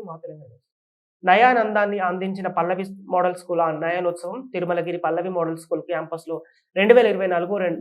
మా తెలంగాణ. నయానందాన్ని అందించిన పల్లవి model school నయనోత్సవం Tirumalagiri పల్లవి model school క్యాంపస్లో 2024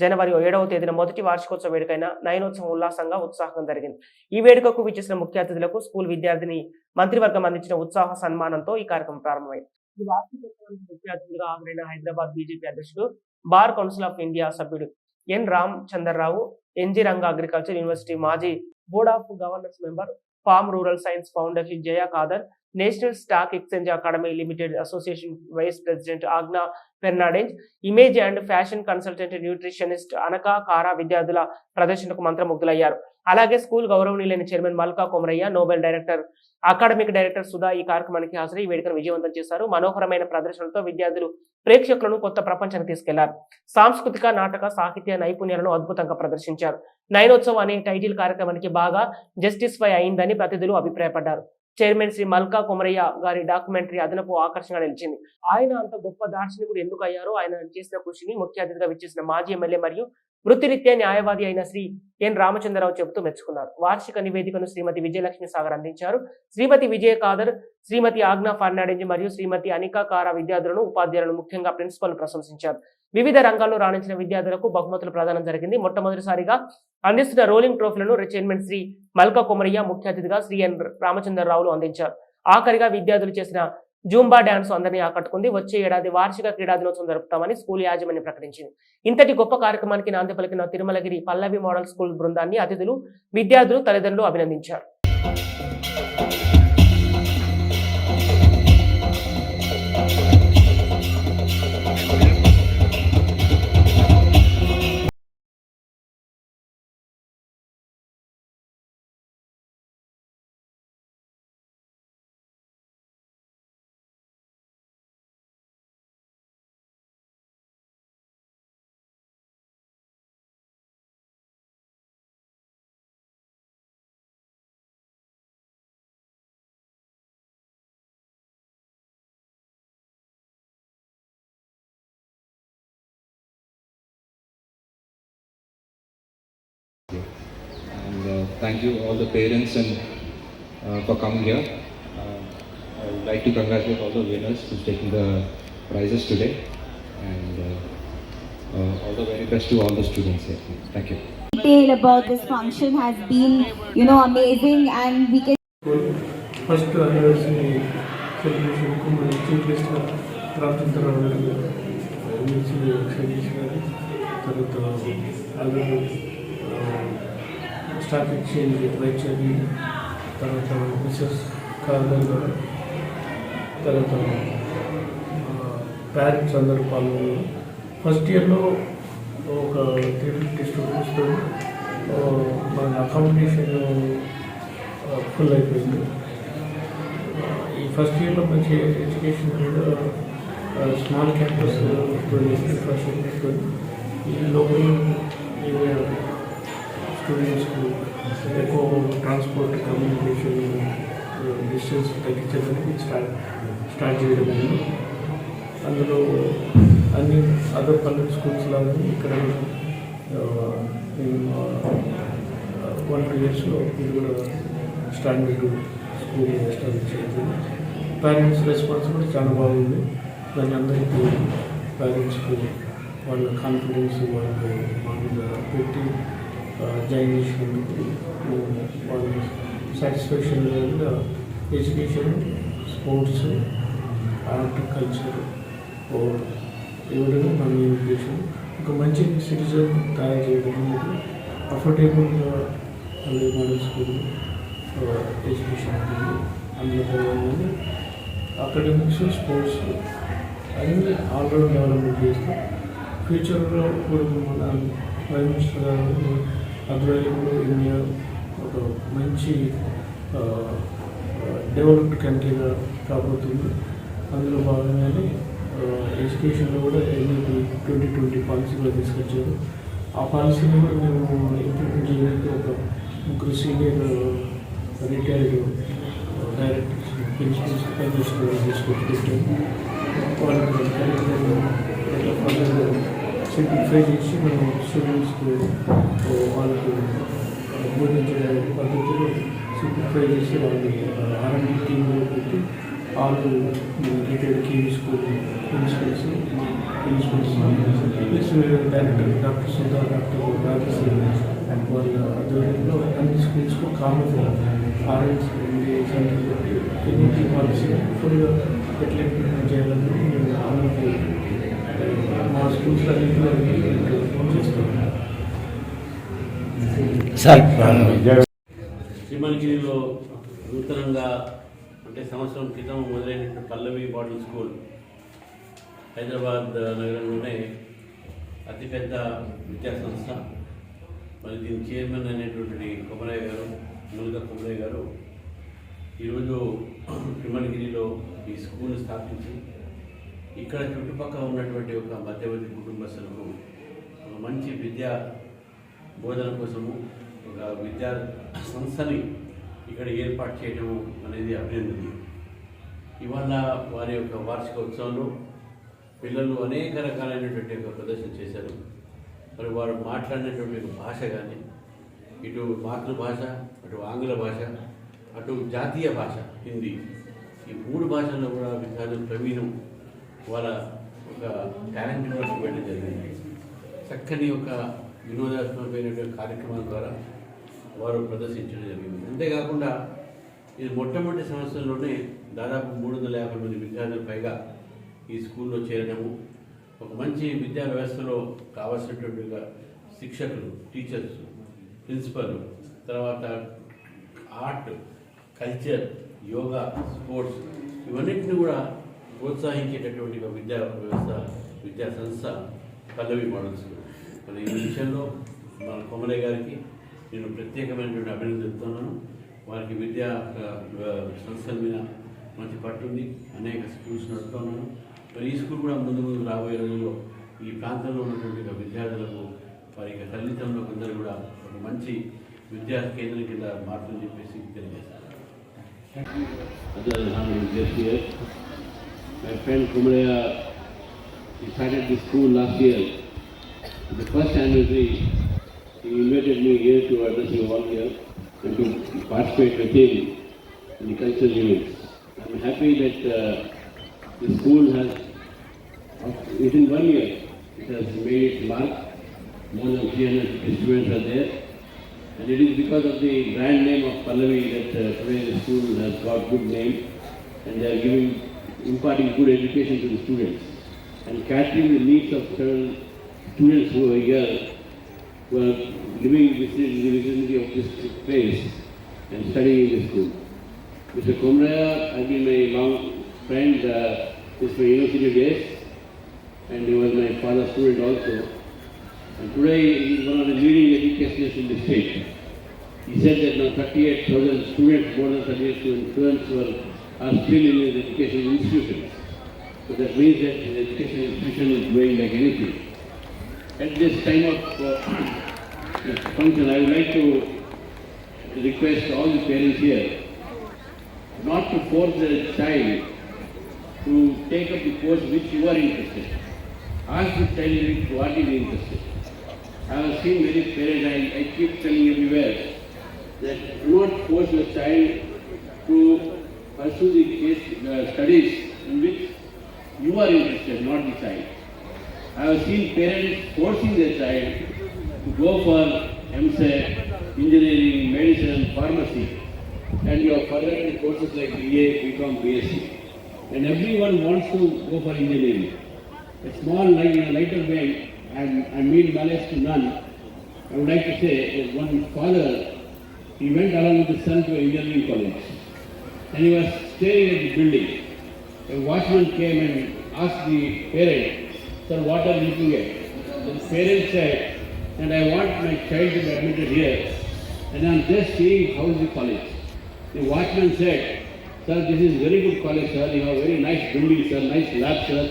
జనవరి 7వ తేదీన మొదటి వార్షికోత్సవ వేడుకైన నయనోత్సవం ఉల్లాసంగా ఉత్సాహంగా జరిగింది. ఈ వేడుకకు విచ్చేసిన ముఖ్య అతిథులకు స్కూల్ విద్యార్థిని మంత్రివర్గం అందించిన ఉత్సాహ సన్మానంతో ఈ కార్యక్రమం ప్రారంభమైంది. ఈ వార్షికోత్సవానికి ముఖ్య అతిథులుగా హాజరైన హైదరాబాద్ బీజేపీ అధ్యక్షుడు, బార్ కౌన్సిల్ ఆఫ్ ఇండియా సభ్యుడు N Ramachandra Rao, NG Ranga agriculture university మాజీ board of governors member, farm rural science foundation Jaya Khader, national stock exchange academy limited association vice president Agna Fernandez, image and fashion consultant nutritionist Anaka Kara విద్యార్థుల ప్రదర్శనకు మంత్రముగ్ధులయ్యారు. అలాగే స్కూల్ గౌరవనీయులైన chairman Malka Komaraiah, Nobel director, academic director Sudha ఈ కార్యక్రమానికి హాజరై ఈ వేడుకను విజయవంతం చేశారు. మనోహరమైన ప్రదర్శనలతో విద్యార్థులు ప్రేక్షకులను కొత్త ప్రపంచానికి తీసుకెళ్లారు. సాంస్కృతిక, నాటక, సాహిత్య నైపుణ్యాలను అద్భుతంగా ప్రదర్శించారు. నయనోత్సవ్ అనే టైటిల్ కార్యక్రమానికి బాగా జస్టిస్ఫై అయిందని అతిథులు అభిప్రాయపడ్డారు. చైర్మన్ శ్రీ మల్కా కొమరయ్య గారి డాక్యుమెంటరీ అదనపు ఆకర్షణగా నిలిచింది. ఆయన అంత గొప్ప దార్శనికుడు ఎందుకు అయ్యారో, ఆయన చేసిన కృషిని ముఖ్య అతిథిగా విచ్చేసిన మాజీ ఎమ్మెల్యే మరియు వృత్తిరీత్యా న్యాయవాది అయిన శ్రీ ఎన్ రామచంద్రరావు చెబుతూ మెచ్చుకున్నారు. వార్షిక నివేదికను శ్రీమతి విజయలక్ష్మి సాగర్ అందించారు. శ్రీమతి విజయ ఖాదర్, శ్రీమతి ఆగ్నా ఫర్నాండెజ్ మరియు శ్రీమతి అనికా కారా విద్యార్థులను, ఉపాధ్యాయులను, ముఖ్యంగా ప్రిన్సిపల్ ప్రశంసించారు. వివిధ రంగాల్లో రాణించిన విద్యార్థులకు బహుమతులు ప్రదానం జరిగింది. మొట్టమొదటిసారిగా అందిస్తున్న రోలింగ్ ట్రోఫీలను చైర్మన్ శ్రీ మల్కా కొమరయ్య, ముఖ్య అతిథిగా శ్రీ ఎన్ రామచంద్రరావులు అందించారు. ఆఖరిగా విద్యార్థులు చేసిన జూంబా డాన్స్ అందరినీ ఆకట్టుకుంది. వచ్చే ఏడాది వార్షిక క్రీడా దినోత్సవం జరుపుతామని స్కూల్ యాజమాన్యం ప్రకటించింది. ఇంతటి గొప్ప కార్యక్రమానికి నాంది పలికిన తిరుమలగిరి పల్లవి మోడల్ స్కూల్ బృందాన్ని అతిథులు, విద్యార్థులు, తల్లిదండ్రులు అభినందించారు. And thank you all the parents and for coming here. I would like to congratulate all the winners who's taking the prizes today, and all the very best to all the students here. Thank you. Detail about this function has been, amazing, and we can. First anniversary celebration ku మన chief guest Ramachandra Rao గారు తర్వాత అందరూ stock exchange vice chairman, తర్వాత Mrs Khader గారు, తర్వాత parents అందరూ పాల్గొన్నారు. First ఇయర్లో ఒక 350 స్టూడెంట్స్తో మన అకామిడేషన్ ఫుల్ అయిపోయింది. ఈ ఫస్ట్ ఇయర్లో మంచి ఎడ్యుకేషన్ కూడా స్మాల్ క్యాంపస్ ఇన్ఫ్రాస్ట్రక్చర్ ఈ లోకల్ స్టూడెంట్స్కు ఎక్కువ ట్రాన్స్పోర్ట్, కమ్యూనికేషన్ డిస్టెన్స్ తగ్గించడానికి స్టార్ట్ చేయడం అయింది. అందులో అన్ని అదర్ పబ్లిక్ స్కూల్స్ లాగా ఇక్కడ 1-2 yearsలో ఇది కూడా స్టాండర్డ్ స్కూల్ ఎస్టాబ్లిష్ చేసింది. పేరెంట్స్ రెస్పాన్స్ కూడా చాలా బాగుంది. దాన్ని అందరికీ పేరెంట్స్కు వాళ్ళ కాన్ఫిడెన్స్ వాళ్ళకి మామూలుగా పెట్టి జాయిన్ చేసినందుకు వాళ్ళ సాటిస్ఫాక్షన్ లెవెల్గా ఎడ్యుకేషన్, స్పోర్ట్స్, ఆర్ట్, కల్చర్ ఇవ్వడం మన ఎడ్యుకేషన్ ఒక మంచి సిటిజన్ తయారు చేయడం, అఫోర్డబుల్గా అన్ని మోడల్ స్కూల్ ఎడ్యుకేషన్ అందులో అకాడమిక్స్, స్పోర్ట్స్ అన్ని ఆల్రౌండ్ డెవలప్మెంట్ చేస్తాం. ఫ్యూచర్లో కూడా మన ప్రైమ్ మినిస్టర్ గారు ఆధ్వర్యంలో ఇండియా ఒక మంచి డెవలప్డ్ కంట్రీగా కాబోతుంది. అందులో భాగంగానే ఎడ్యుకేషన్లో కూడా ఎన్ఈపీ 2020 పాలసీ కూడా తీసుకొచ్చారు. ఆ పాలసీని కూడా మేము ఇంప్లిమెంట్ చేయడానికి ఒక 3 సీనియర్ రిటైర్డ్ డైరెక్టర్స్, ప్రిన్సిపల్స్ తీసుకొచ్చాము. వాళ్ళకి సింప్లిఫై చేసి మనం స్టూడెంట్స్కి వాళ్ళకు బోధించడానికి పద్ధతిలో సింప్లిఫై సర్టిఫై చేసి వాళ్ళని R&D టీంలో పెట్టి all related key school principals director doctor Sudha, doctor Rajesh and వాళ్ళ ఆధ్వర్యంలో అన్ని స్కూల్స్లో కామన్ R&D సెంటర్ పెట్టి కమ్యూనిటీ పాలసీ ఫుల్గా ఎట్లా ఇంప్లిమెంట్ చేయాలని మేము ఆమెకి మా స్కూల్స్ అన్నింటిలో చేస్తున్నాం. శ్రీమణగిరిలో నూతనంగా అంటే సంవత్సరం క్రితం మొదలైనటువంటి పల్లవి మోడల్ స్కూల్ హైదరాబాద్ నగరంలోనే అతిపెద్ద విద్యా సంస్థ. మరి దీని చైర్మన్ అనేటువంటి కొమరయ్య గారు, నులుగా కొమరయ్య గారు ఈరోజు శ్రీమణగిరిలో ఈ స్కూల్ స్థాపించి ఇక్కడ చుట్టుపక్కల ఉన్నటువంటి ఒక మధ్యవర్తి కుటుంబస్తులకు ఒక మంచి విద్యా బోధన కోసము ఒక విద్యా సంస్థని ఇక్కడ ఏర్పాటు చేయడం అనేది అభినందనీయం. ఇవాళ వారి యొక్క వార్షిక ఉత్సవంలో పిల్లలు అనేక రకాలైనటువంటి ఒక ప్రదర్శన చేశారు. మరి వారు మాట్లాడినటువంటి ఒక భాష కానీ, ఇటు మాతృభాష, అటు ఆంగ్ల భాష, అటు జాతీయ భాష హిందీ, ఈ 3 భాషల్లో కూడా విద్యార్థులు ప్రవీణం వాళ్ళ ఒక టాలెంట్ వెళ్ళడం జరిగింది. చక్కని ఒక వినోదాత్మకమైనటువంటి కార్యక్రమాల ద్వారా వారు ప్రదర్శించడం జరిగింది. అంతేకాకుండా ఇది మొట్టమొదటి సంవత్సరంలోనే దాదాపు 350 మంది విద్యార్థులు పైగా ఈ స్కూల్లో చేరడము, ఒక మంచి విద్యా వ్యవస్థలో కావాల్సినటువంటి శిక్షకులు, టీచర్స్, ప్రిన్సిపల్, తర్వాత ఆర్ట్, కల్చర్, యోగా, స్పోర్ట్స్ ఇవన్నింటినీ కూడా ప్రోత్సహించేటటువంటి ఒక విద్యా వ్యవస్థ, విద్యా సంస్థ పల్లవి మోడల్ స్కూల్. మరి ఈ విషయంలో మన కొమరయ్య గారికి నేను ప్రత్యేకమైనటువంటి అభినందన చెప్తున్నాను. వారికి విద్యా సంస్థల మీద మంచి పట్టుంది, అనేక స్కూల్స్ నడుపుతున్నాను. మరి ఈ స్కూల్ కూడా ముందు రాబోయే రోజుల్లో ఈ ప్రాంతంలో ఉన్నటువంటి విద్యార్థులకు వారి తల్లిదండ్రులకు అందరూ కూడా ఒక మంచి విద్యా కేంద్రం కింద మారుతుందని చెప్పేసి తెలియజేస్తాను. My friend Kumaraya, he started the school last year. The first anniversary, he invited me here to address you all here and to participate with him in the cultural events. I'm happy that the school has, within 1 year, it has made its mark. More than 300 students are there. And it is because of the brand name of Pallavi that today the school has got good name and they are imparting good education to the students and catering the needs of several students who are here, who are living within the vicinity of this place and studying in the school. Mr. Komraya has been my long friend since my university days, and he was my father's student also. And today he is one of the leading educationists in the state. He said that now 38,000 students, more than 38,000 students are still in his educational institutions. So that means that the educational institution is growing like anything. At this time of function, I would like to request all the parents here not to force their child to take up the course which you are interested. Ask the child what is interested. I have seen many parents, I keep telling everywhere that do not force your child to pursue the studies in which you are interested, not the child. I have seen parents forcing their child to go for MSc, engineering, medicine, pharmacy, and you have further courses like BA, BCom, BSc. And everyone wants to go for engineering. A small, lighter vein, and I mean malice to none, I would like to say that one father, he went along with his son to engineering college. And he was staying at the building. A watchman came and asked the parent, "Sir, what are you looking at?" The parent said, "And I want my child to be admitted here. And I am just seeing how is the college." The watchman said, "Sir, this is very good college, sir. You have very nice building, sir, nice lab, sir,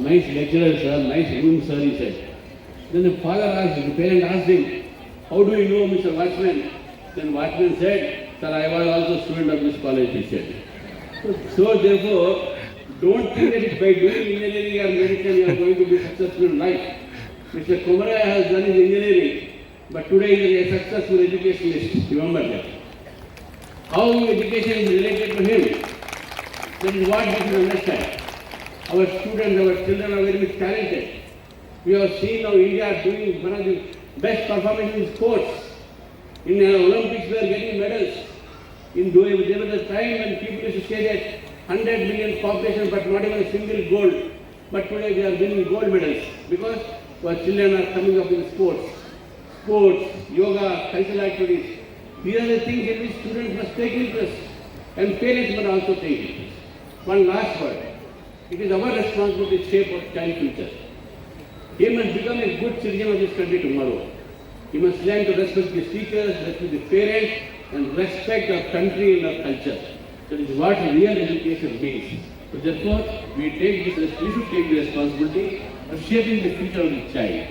nice lecturers, sir, nice room, sir," he said. Then the parent asked him, "How do you know, Mr. Watchman?" Then Watchman said, "Sir, I was also a student of this college," he said. So therefore, don't think that by doing engineering or medicine you are going to be successful in life. Mr. Komraya has done his engineering, but today he is a successful educationist. Remember that. how education is related to him. That is what we should understand. Our students, our children are very much talented. We have seen now India doing one of the best performances in sports. In the Olympics, we are getting medals. There was a time when people used to say that 100 million population, but not even a single gold. But today we are winning gold medals because our children are coming up in sports, yoga, cultural activities. These are the things in which students must take interest, and parents must also take interest. One last word. It is our responsibility to shape our child future. He must become a good citizen of this country tomorrow. He must learn to respect his teachers, respect the parents, and respect our country and our culture. That is what real education means. So therefore, we should take the responsibility of shaping the future of the child.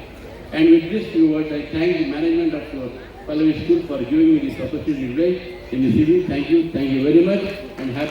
And with this few words, I thank the management of Pallavi School for giving me this opportunity today in this evening. Thank you very much, and happy.